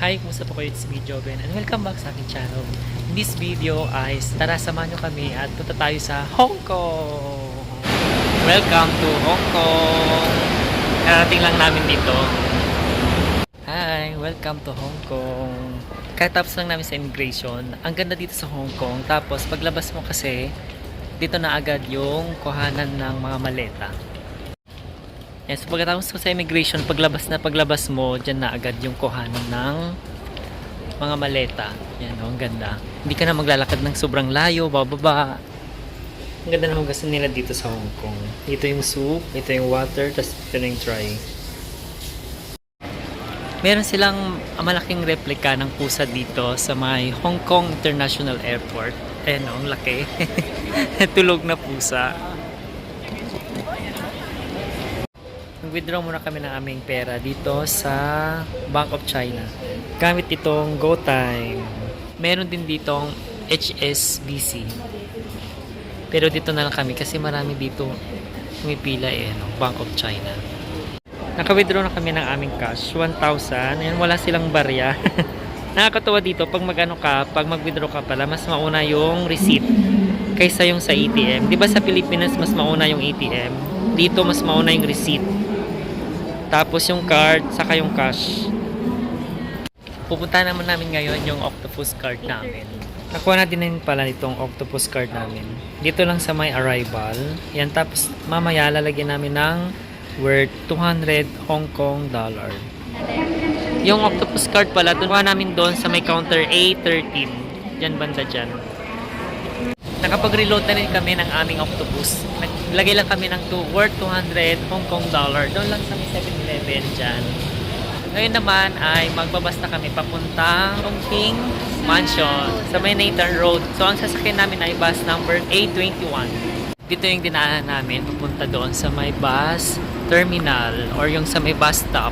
Hi, kumusta po kayo? It's me, Joven, and welcome back sa aking channel. In this video ay tara samahan nyo kami at punta tayo sa Hong Kong! Welcome to Hong Kong! Karating lang namin dito. Hi, welcome to Hong Kong! Katapos lang namin sa immigration. Ang ganda dito sa Hong Kong. Tapos paglabas mo kasi, dito na agad yung kuhanan ng mga maleta. Yes, pagkatapos mo sa immigration, paglabas mo, dyan na agad yung kuhanan ng mga maleta. Yan, ang ganda. Hindi ka na maglalakad ng sobrang layo, bababa. Ang ganda ng hugasan nila dito sa Hong Kong. Ito yung soup, ito yung water, tapos ito na yung tray. Meron silang malaking replika ng pusa dito sa may Hong Kong International Airport. Ayan, ang laki. Tulog na pusa. Nag-withdraw muna kami ng aming pera dito sa Bank of China. Gamit itong GoTime. Meron din ditong HSBC. Pero dito na lang kami kasi marami dito pumipila Bank of China. Naka-withdraw na kami ng aming cash, 1,000. Ayan, wala silang barya. Nakakatawa dito, pag pag mag-withdraw ka pala, mas mauna yung receipt kaysa yung sa ATM. Di ba sa Pilipinas, mas mauna yung ATM? Dito, mas mauna yung receipt. Tapos yung card, saka yung cash. Pupunta naman namin ngayon yung octopus card namin. Nakuha na din pala itong octopus card namin. Dito lang sa may arrival. Yan, tapos mamaya lalagyan namin ng worth 200 Hong Kong dollar. Yung octopus card pala, kuha namin doon sa may counter A13. Diyan banda dyan. Nakapag-reload na rin kami ng aming octopus. Naglagay lang kami ng worth 200 Hong Kong dollar. Doon lang sa may 7-Eleven dyan. Ngayon naman ay magbabas na kami papuntang Chongqing Mansion sa may Nathan Road. So ang sasakyan namin ay bus number A21. Dito yung dinaanan namin papunta doon sa may bus terminal or yung sa may bus stop.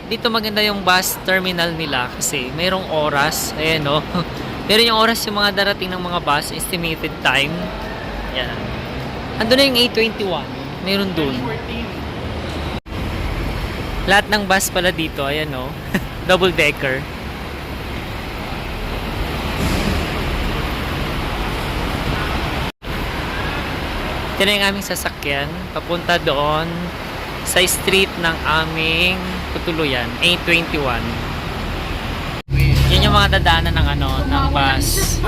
Dito maganda yung bus terminal nila kasi mayroong oras. Ayan o. Pero yung oras yung mga darating ng mga bus, estimated time. Yan. Ando na yung A21. Meron dun. Lahat ng bus pala dito, ayan o. Double decker. Ito na yung aming sasakyan. Papunta doon sa street ng aming tutuluyan, A21. Yan yung mga dadaanan ng ng bus.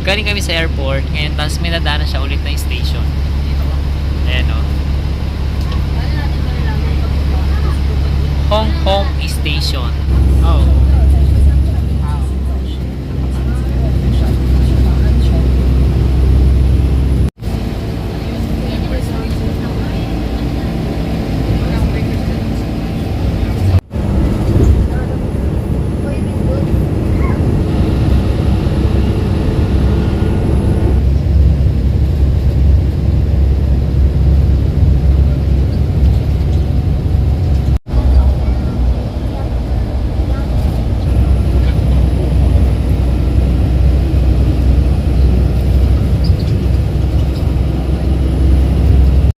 Galing kami sa airport ngayon, tapos may dadaanan siya ulit na station. Ayan o. Hong Kong Station. Oh.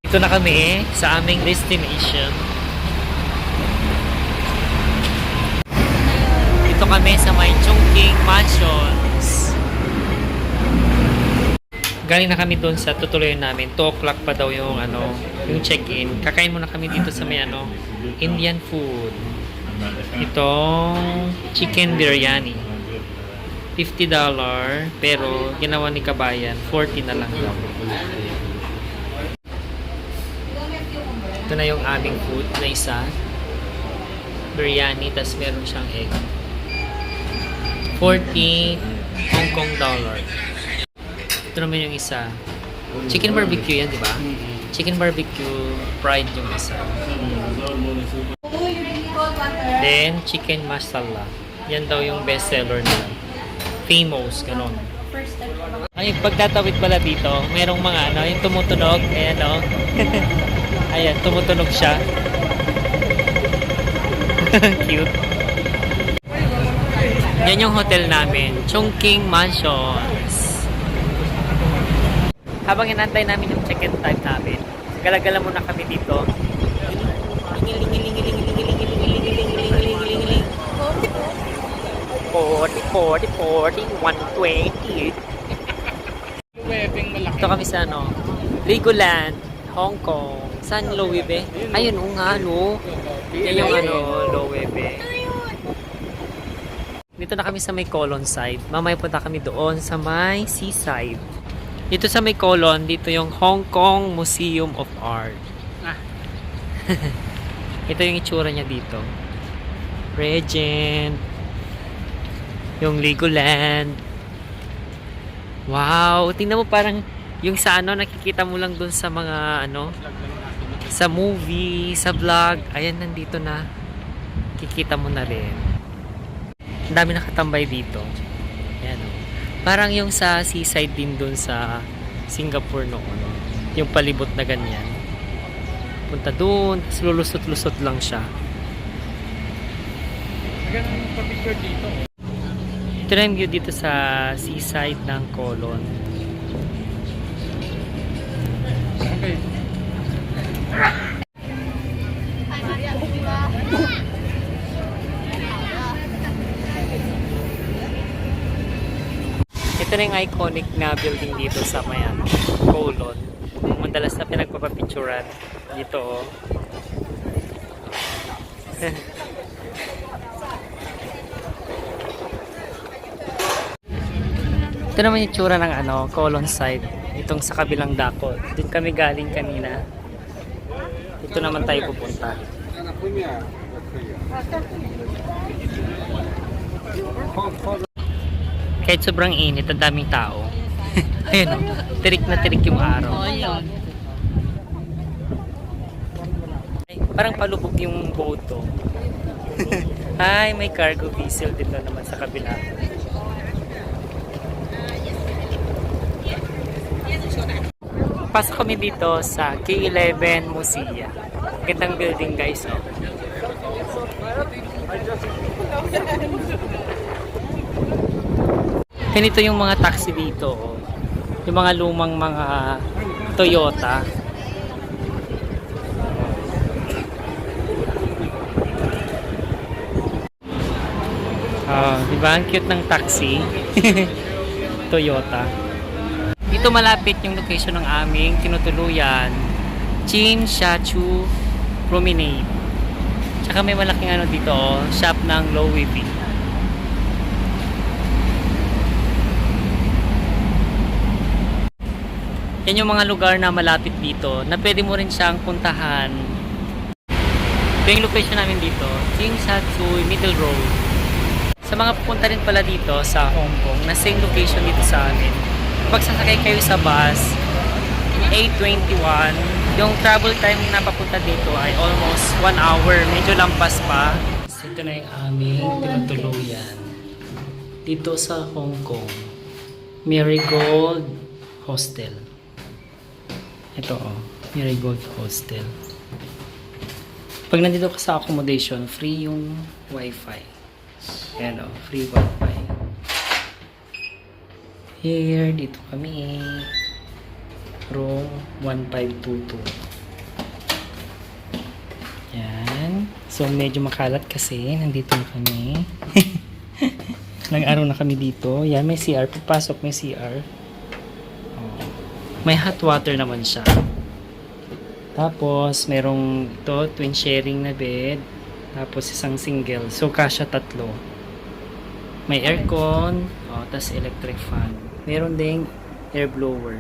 Ito na kami sa aming destination. Ito kami sa may Chongqing Mansions. Galing na kami doon sa tutuloy namin. 2 o'clock pa daw yung yung check-in. Kakain muna kami dito sa may Indian food. Itong chicken biryani. $50 pero ginawa ni kabayan 40 na lang daw. Ito na yung aming food na isa. Biryani, tas meron siyang egg. 40 Hong Kong dollar. Ito naman yung isa. Chicken barbecue yan, di ba? Chicken barbecue fried yung isa. Then, chicken masala. Yan daw yung best seller nila. Famous, ganon. Ay, pagtatawid pala dito, merong mga yung tumutunog. Ayan o. Ayan, tumutunog siya. Cute. Yan yung hotel namin, Chongqing Mansions. Habang inantay namin yung check-in time namin, galagala muna kami dito. 120. Ito kami sa Legoland, Hong Kong. Saan Loewe? Ayun nga, no? Yan yung Loewe. Dito na kami sa may Colon side. Mamaya punta kami doon sa may seaside. Dito sa may Colon, dito yung Hong Kong Museum of Art. Ito yung itsura niya dito. Regent. Yung Legoland. Wow! Tingnan mo parang yung sa nakikita mo lang dun sa mga sa movie, sa vlog. Ayan, nandito na. Kikita mo na rin. Ang dami nakatambay dito. Ayan, parang yung sa seaside din dun sa Singapore noon. Yung palibot na ganyan. Punta dun, tapos lulusot-lusot lang siya. Magandang pa-picture dito. Ito na yung view dito sa seaside ng Colon. Okay. Ito na yung iconic na building dito sa may Colon. Madalas na pinagpapapicturan dito, oh. Ito naman yung tsura ng Colon side. Itong sa kabilang dako. Dito kami galing kanina. Dito naman tayo pupunta. Kahit sobrang init, ang daming tao. Ayun, tirik na tirik yung araw. Ay, parang palubog yung boto. Ay, may cargo vessel dito naman sa kabila. Pasok kami dito sa K11 Musea. Gandang building, guys, oh. Ganito yung mga taxi dito, oh. Yung mga lumang mga Toyota. Diba? Ang cute ng taxi. Toyota. Dito malapit yung location ng aming tinutuluyan. Chin Shachu Promenade. Tsaka may malaking dito, oh, shop ng Loewe. Yan yung mga lugar na malapit dito na pwede mo rin siyang puntahan. Ito yung location namin dito, Chin Shachu Middle Road. Sa mga pupunta rin pala dito sa Hong Kong, na same location dito sa amin. Pag sasakay kayo sa bus, 8:21, yung travel time na papunta dito ay almost 1 hour. Medyo lampas pa. Ito na yung aming tinutuluyan. Dito sa Hong Kong. Marigold Hostel. Ito, oh. Marigold Hostel. Pag nandito ka sa accommodation, free yung wifi. Ayan, oh. Free wifi. Here, dito kami. Room 1522. Yan. So, medyo makalat kasi. Nandito na kami. Ilang araw na kami dito. Yan, may CR. Pagpasok, may CR. Oh. May hot water naman siya. Tapos, merong ito, twin sharing na bed. Tapos, isang single. So, kasya 3. May aircon. Oh, tas electric fan. Meron ding air blower.